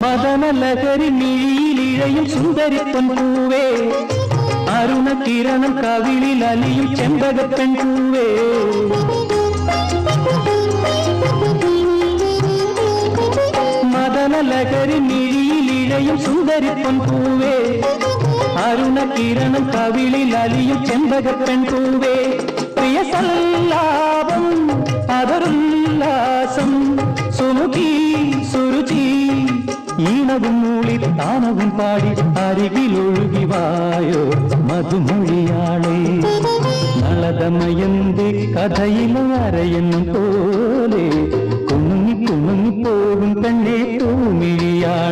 മദനലഹരി മിഴിയിലിഴയും സുന്ദരിപ്പൻ പൂവേ അരുണ കിരണം കവിളിൽ അലിയും ചെമ്പകപ്പെൺ പൂവേ മദനലഹരി മിഴിയിലിഴയും സുന്ദരിപ്പൻ പൂവേ അരുണ കിരണം കവിളിൽ അലിയും ചെമ്പകപ്പെൺ പൂവേ പ്രിയ സല്ലാപം അതൊരുല്ലാസം സുമുഖി സുരുചി ഈണവും മൂളി താനവും പാടി അരികിലൊഴുകിവായോ മധുമൊഴിയാളെ നളതമയന്റെ കഥയിലെ അരയെന്നും പോലെ കുണുങ്ങി കുണുങ്ങി പോകും പെണ്ണേ തൂമിഴിയാളെ